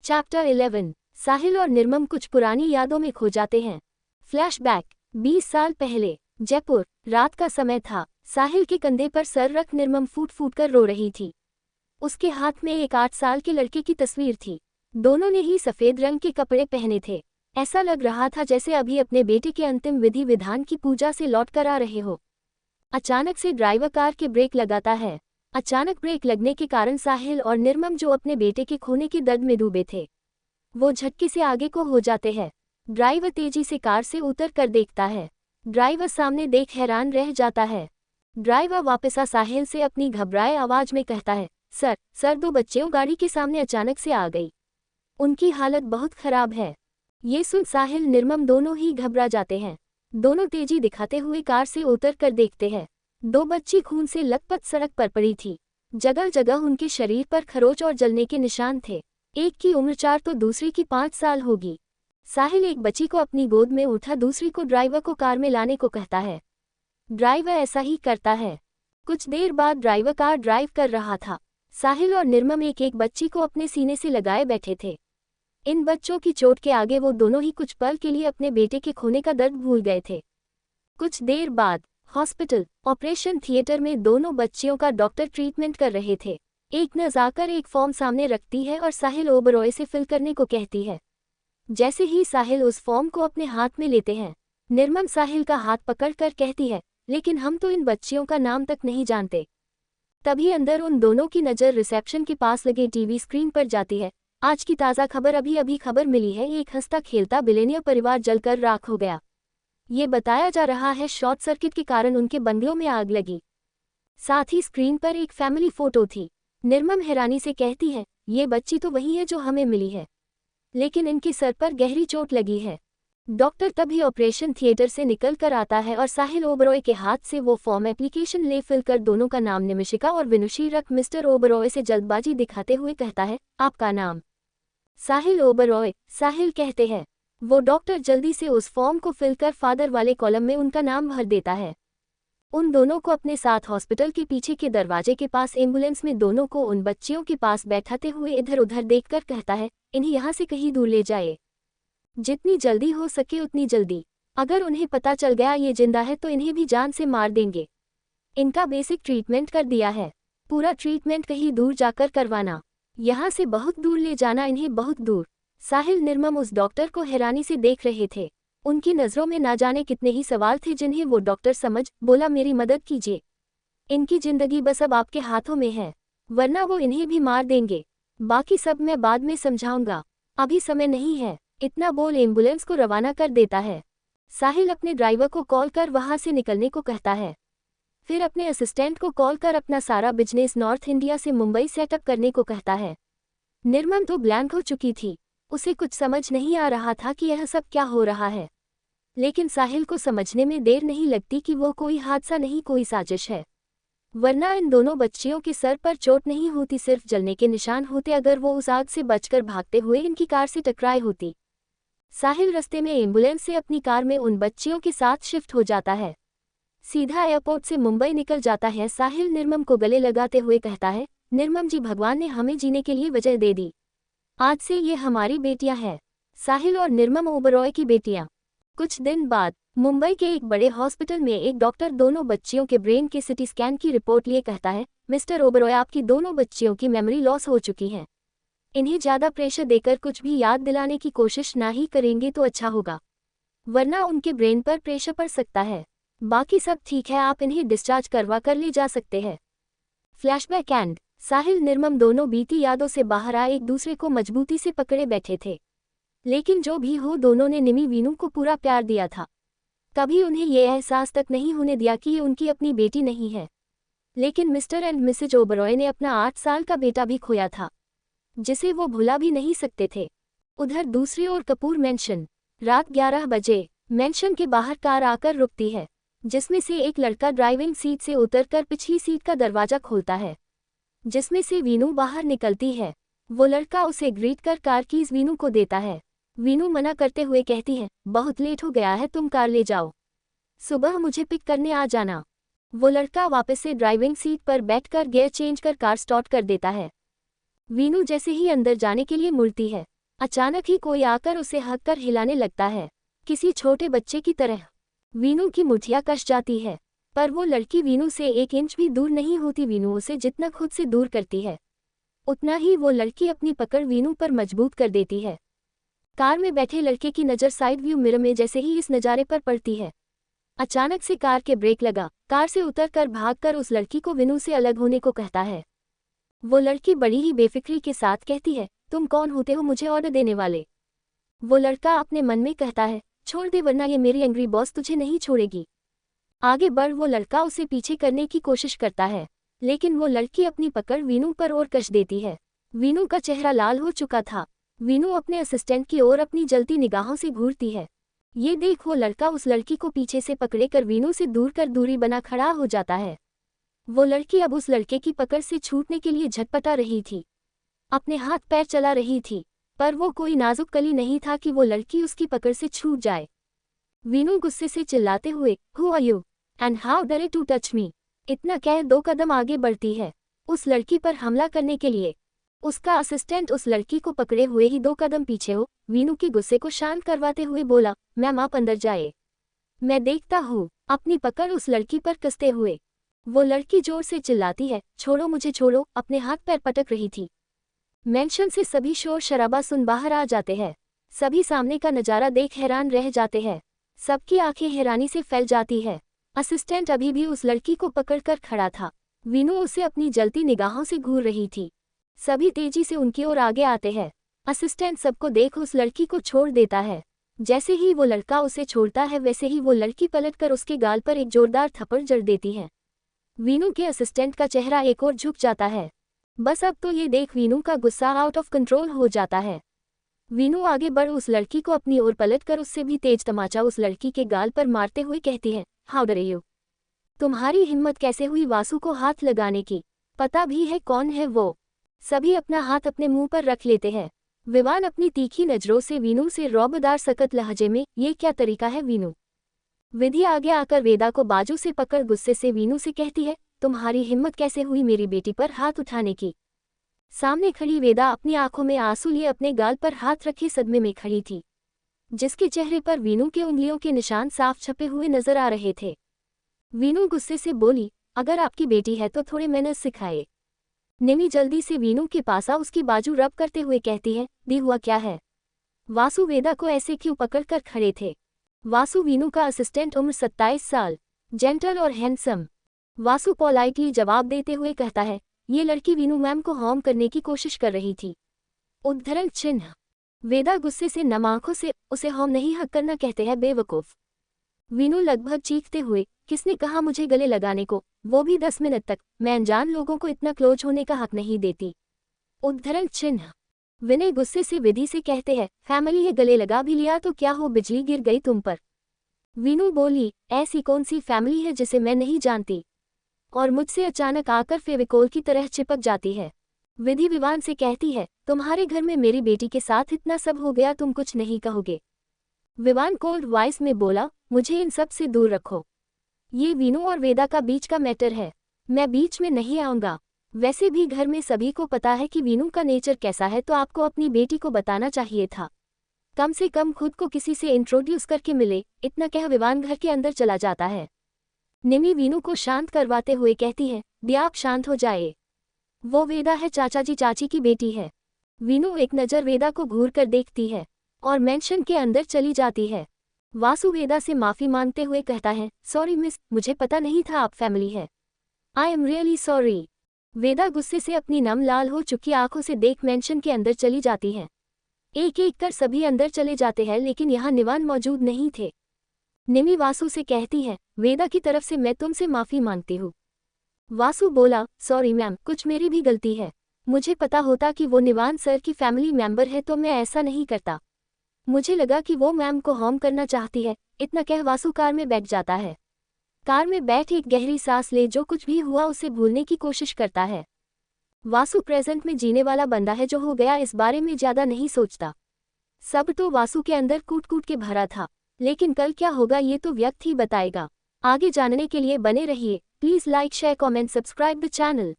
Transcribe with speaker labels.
Speaker 1: Chapter 11। साहिल और निर्मम कुछ पुरानी यादों में खो जाते हैं। फ्लैशबैक। 20 साल पहले जयपुर, रात का समय था। साहिल के कंधे पर सर रख निर्मम फूट फूट कर रो रही थी। उसके हाथ में एक 8 साल के लड़के की तस्वीर थी। दोनों ने ही सफेद रंग के कपड़े पहने थे। ऐसा लग रहा था जैसे अभी अपने बेटे के अंतिम विधि विधान की पूजा से लौट कर आ रहे हो। अचानक से ड्राइवर कार के ब्रेक लगाता है। अचानक ब्रेक लगने के कारण साहिल और निर्मम, जो अपने बेटे के खोने के दर्द में डूबे थे, वो झटके से आगे को हो जाते हैं। ड्राइवर तेजी से कार से उतर कर देखता है। ड्राइवर सामने देख हैरान रह जाता है। ड्राइवर वापस आ साहिल से अपनी घबराए आवाज में कहता है, सर 2 बच्चियों गाड़ी के सामने अचानक से आ गई। उनकी हालत बहुत खराब है। ये सुन साहिल निर्मम दोनों ही घबरा जाते हैं। दोनों तेजी दिखाते हुए कार से उतर कर देखते हैं। 2 बच्ची खून से लथपथ सड़क पर पड़ी थी। जगह जगह उनके शरीर पर खरोच और जलने के निशान थे। एक की उम्र 4 तो दूसरी की 5 साल होगी। साहिल एक बच्ची को अपनी गोद में उठा दूसरी को ड्राइवर को कार में लाने को कहता है। ड्राइवर ऐसा ही करता है। कुछ देर बाद ड्राइवर कार ड्राइव कर रहा था। साहिल और निर्मम एक एक बच्ची को अपने सीने से लगाए बैठे थे। इन बच्चों की चोट के आगे वो दोनों ही कुछ पल के लिए अपने बेटे के खोने का दर्द भूल गए थे। कुछ देर बाद हॉस्पिटल ऑपरेशन थिएटर में दोनों बच्चियों का डॉक्टर ट्रीटमेंट कर रहे थे। एक नर्स आकर एक फॉर्म सामने रखती है और साहिल ओबरॉय से फिल करने को कहती है। जैसे ही साहिल उस फॉर्म को अपने हाथ में लेते हैं, निर्मम साहिल का हाथ पकड़कर कहती है, लेकिन हम तो इन बच्चियों का नाम तक नहीं जानते। तभी अंदर उन दोनों की नज़र रिसेप्शन के पास लगे टीवी स्क्रीन पर जाती है। आज की ताज़ा खबर, अभी खबर मिली है, एक हंसता खेलता बिलेनियर परिवार जलकर राख हो गया। ये बताया जा रहा है शॉर्ट सर्किट के कारण उनके बंगलों में आग लगी। साथ ही स्क्रीन पर एक फैमिली फोटो थी। निर्मम हैरानी से कहती है, ये बच्ची तो वही है जो हमें मिली है, लेकिन इनके सर पर गहरी चोट लगी है। डॉक्टर तभी ऑपरेशन थिएटर से निकल कर आता है और साहिल ओबरॉय के हाथ से वो फॉर्म एप्लीकेशन ले फिल कर दोनों का नाम निमिशिका और विनुशी रख मिस्टर ओबरॉय से जल्दबाजी दिखाते हुए कहता है, आपका नाम? साहिल ओबरॉय। साहिल कहते हैं। वो डॉक्टर जल्दी से उस फॉर्म को फिल कर फादर वाले कॉलम में उनका नाम भर देता है। उन दोनों को अपने साथ हॉस्पिटल के पीछे के दरवाजे के पास एम्बुलेंस में दोनों को उन बच्चियों के पास बैठाते हुए इधर उधर देखकर कहता है, इन्हें यहाँ से कहीं दूर ले जाए। जितनी जल्दी हो सके उतनी जल्दी। अगर उन्हें पता चल गया ये जिंदा है तो इन्हें भी जान से मार देंगे। इनका बेसिक ट्रीटमेंट कर दिया है। पूरा ट्रीटमेंट कहीं दूर जाकर करवाना। यहाँ से बहुत दूर ले जाना, इन्हें बहुत दूर। साहिल निर्मम उस डॉक्टर को हैरानी से देख रहे थे। उनकी नज़रों में ना जाने कितने ही सवाल थे जिन्हें वो डॉक्टर समझ बोला, मेरी मदद कीजिए। इनकी जिंदगी बस अब आपके हाथों में है, वरना वो इन्हें भी मार देंगे। बाकी सब मैं बाद में समझाऊंगा, अभी समय नहीं है। इतना बोल एम्बुलेंस को रवाना कर देता है। साहिल अपने ड्राइवर को कॉल कर वहां से निकलने को कहता है। फिर अपने असिस्टेंट को कॉल कर अपना सारा बिजनेस नॉर्थ इंडिया से मुंबई सेटअप करने को कहता है। निर्मम तो ब्लैंक हो चुकी थी। उसे कुछ समझ नहीं आ रहा था कि यह सब क्या हो रहा है, लेकिन साहिल को समझने में देर नहीं लगती कि वो कोई हादसा नहीं, कोई साजिश है। वरना इन दोनों बच्चियों के सर पर चोट नहीं होती, सिर्फ जलने के निशान होते अगर वो उस आग से बचकर भागते हुए इनकी कार से टकराए होती। साहिल रास्ते में एम्बुलेंस से अपनी कार में उन बच्चियों के साथ शिफ्ट हो जाता है। सीधा एयरपोर्ट से मुंबई निकल जाता है। साहिल निर्मम को गले लगाते हुए कहता है, निर्मम जी, भगवान ने हमें जीने के लिए वजह दे दी। आज से ये हमारी बेटियां हैं, साहिल और निर्मम ओबरॉय की बेटियां। कुछ दिन बाद मुंबई के एक बड़े हॉस्पिटल में एक डॉक्टर दोनों बच्चियों के ब्रेन के सिटी स्कैन की रिपोर्ट लिए कहता है, मिस्टर ओबरॉय, आपकी दोनों बच्चियों की मेमोरी लॉस हो चुकी है। इन्हें ज़्यादा प्रेशर देकर कुछ भी याद दिलाने की कोशिश ना ही करेंगे तो अच्छा होगा, वरना उनके ब्रेन पर प्रेशर पड़ सकता है। बाकी सब ठीक है, आप इन्हें डिस्चार्ज करवा कर ले जा सकते हैं। Flashback and. साहिल निर्मम दोनों बीती यादों से बाहर आए, एक दूसरे को मजबूती से पकड़े बैठे थे। लेकिन जो भी हो, दोनों ने निमी वीनू को पूरा प्यार दिया था। कभी उन्हें यह एहसास तक नहीं होने दिया कि ये उनकी अपनी बेटी नहीं है। लेकिन मिस्टर एंड मिसेज ओबरॉय ने अपना 8 साल का बेटा भी खोया था, जिसे वो भुला भी नहीं सकते थे। उधर दूसरी ओर कपूर मैंशन। रात 11 बजे मैंशन के बाहर कार आकर रुकती है, जिसमें से एक लड़का ड्राइविंग सीट से उतरकर पिछली सीट का दरवाजा खोलता है, जिसमें से वीनू बाहर निकलती है। वो लड़का उसे ग्रीट कर कार कीज वीनू को देता है। वीनू मना करते हुए कहती है, बहुत लेट हो गया है, तुम कार ले जाओ, सुबह मुझे पिक करने आ जाना। वो लड़का वापस से ड्राइविंग सीट पर बैठकर गियर चेंज कर कार स्टार्ट कर देता है। वीनू जैसे ही अंदर जाने के लिए मुड़ती है, अचानक ही कोई आकर उसे हक कर हिलाने लगता है, किसी छोटे बच्चे की तरह। वीनू की मुठिया कस जाती है, पर वो लड़की वीनू से 1 इंच भी दूर नहीं होती। वीनू उसे जितना खुद से दूर करती है, उतना ही वो लड़की अपनी पकड़ वीनू पर मजबूत कर देती है। कार में बैठे लड़के की नज़र साइड व्यू मिरर में जैसे ही इस नज़ारे पर पड़ती है, अचानक से कार के ब्रेक लगा। कार से उतरकर भागकर उस लड़की को वीनू से अलग होने को कहता है। वो लड़की बड़ी ही बेफिक्री के साथ कहती है, तुम कौन होते हो मुझे ऑर्डर देने वाले? वो लड़का अपने मन में कहता है, छोड़ दे वरना ये मेरी एंग्री बॉस तुझे नहीं छोड़ेगी। आगे बढ़ वो लड़का उसे पीछे करने की कोशिश करता है, लेकिन वो लड़की अपनी पकड़ वीनू पर और कस देती है। वीनू का चेहरा लाल हो चुका था। वीनू अपने असिस्टेंट की ओर अपनी जलती निगाहों से घूरती है। ये देख वो लड़का उस लड़की को पीछे से पकड़े कर वीनू से दूर कर दूरी बना खड़ा हो जाता है। वो लड़की अब उस लड़के की पकड़ से छूटने के लिए झटपटा रही थी, अपने हाथ पैर चला रही थी, पर वो कोई नाजुक कली नहीं था कि वो लड़की उसकी पकड़ से छूट जाए। वीनू गुस्से से चिल्लाते हुए, who are you and how dare to touch me, इतना कह 2 कदम आगे बढ़ती है उस लड़की पर हमला करने के लिए। उसका असिस्टेंट उस लड़की को पकड़े हुए ही 2 कदम पीछे हो वीनू के गुस्से को शांत करवाते हुए बोला, मैम आप अंदर जाए, मैं देखता हूँ। अपनी पकड़ उस लड़की पर कसते हुए वो लड़की जोर से चिल्लाती है, छोड़ो मुझे छोड़ो, अपने हाथ पैर पटक रही थी। मेंशन से सभी शोर शराबा सुन बाहर आ जाते हैं। सभी सामने का नज़ारा देख हैरान रह जाते हैं। सबकी आंखें हैरानी से फैल जाती है। असिस्टेंट अभी भी उस लड़की को पकड़कर खड़ा था। वीनू उसे अपनी जलती निगाहों से घूर रही थी। सभी तेजी से उनकी ओर आगे आते हैं। असिस्टेंट सबको देख उस लड़की को छोड़ देता है। जैसे ही वो लड़का उसे छोड़ता है वैसे ही वो लड़की पलटकर उसके गाल पर एक जोरदार थप्पड़ जड़ देती है। वीनू के असिस्टेंट का चेहरा एक ओर झुक जाता है। बस अब तो ये देख वीनू का गुस्सा आउट ऑफ कंट्रोल हो जाता है। वीनू आगे बढ़ उस लड़की को अपनी ओर पलटकर उससे भी तेज तमाचा उस लड़की के गाल पर मारते हुए कहती है, हाउ डरे यू, तुम्हारी हिम्मत कैसे हुई वासु को हाथ लगाने की? पता भी है कौन है वो? सभी अपना हाथ अपने मुंह पर रख लेते हैं। विवान अपनी तीखी नजरों से वीनू से रौबदार सकत लहजे में, ये क्या तरीका है वीनू? विधि आगे आकर वेदा को बाजू से पकड़ गुस्से से वीनू से कहती है, तुम्हारी हिम्मत कैसे हुई मेरी बेटी पर हाथ उठाने की? सामने खड़ी वेदा अपनी आंखों में आंसू लिए अपने गाल पर हाथ रखे सदमे में खड़ी थी, जिसके चेहरे पर वीनू के उंगलियों के निशान साफ छपे हुए नजर आ रहे थे। वीनू गुस्से से बोली, अगर आपकी बेटी है तो थोड़े मैनर्स सिखाए। निमी जल्दी से वीनू के पास आ उसकी बाजू रब करते हुए कहती है, दी हुआ क्या है? वासु वेदा को ऐसे क्यों पकड़कर खड़े थे? वासु वीनू का असिस्टेंट, उम्र 27 साल, जेंटल और हैंडसम। वासु पोलाइटली जवाब देते हुए कहता है, ये लड़की वीनू मैम को हार्म करने की कोशिश कर रही थी। उद्धरण चिन्ह। वेदा गुस्से से नम आंखों से, उसे हार्म नहीं हक करना कहते हैं बेवकूफ। वीनू लगभग चीखते हुए, किसने कहा मुझे गले लगाने को, वो भी 10 मिनट तक? मैं अनजान लोगों को इतना क्लोज होने का हक नहीं देती। उद्धरण चिन्ह। विनय गुस्से से विधि से कहते हैं, फैमिली है, गले लगा भी लिया तो क्या हो, बिजली गिर गई तुम पर? वीनू बोली, ऐसी कौन सी फैमिली है जिसे मैं नहीं जानती और मुझसे अचानक आकर फेविकोल की तरह चिपक जाती है? विधि विवान से कहती है, तुम्हारे घर में मेरी बेटी के साथ इतना सब हो गया, तुम कुछ नहीं कहोगे? विवान कोल्ड वॉइस में बोला, मुझे इन सब से दूर रखो। ये वीनू और वेदा का बीच का मैटर है, मैं बीच में नहीं आऊंगा। वैसे भी घर में सभी को पता है कि वीनू का नेचर कैसा है, तो आपको अपनी बेटी को बताना चाहिए था। कम से कम खुद को किसी से इंट्रोड्यूस करके मिले। इतना कह विवान घर के अंदर चला जाता है। निमी वीनू को शांत करवाते हुए कहती है, दियाक शांत हो जाए, वो वेदा है, चाचा जी चाची की बेटी है। वीनू एक नज़र वेदा को घूर कर देखती है और मेंशन के अंदर चली जाती है। वासु वेदा से माफ़ी मांगते हुए कहता है, सॉरी मिस, मुझे पता नहीं था आप फैमिली है। I am really sorry. Veda गुस्से से अपनी नम लाल हो चुकी आंखों से देख मेंशन के अंदर चली जाती है। एक एक कर सभी अंदर चले जाते हैं, लेकिन यहाँ निवान मौजूद नहीं थे। निमी वासु से कहती है, वेदा की तरफ से मैं तुमसे माफ़ी मांगती हूँ। वासु बोला, सॉरी मैम, कुछ मेरी भी गलती है। मुझे पता होता कि वो निवान सर की फैमिली मेंबर है तो मैं ऐसा नहीं करता। मुझे लगा कि वो मैम को हार्म करना चाहती है। इतना कह वासु कार में बैठ जाता है। कार में बैठ एक गहरी सांस ले जो कुछ भी हुआ उसे भूलने की कोशिश करता है। वासु प्रेजेंट में जीने वाला बंदा है, जो हो गया इस बारे में ज़्यादा नहीं सोचता। सब तो वासु के अंदर कूट कूट के भरा था, लेकिन कल क्या होगा ये तो वक्त ही बताएगा। आगे जानने के लिए बने रहिए। Please like, share, comment, subscribe the channel.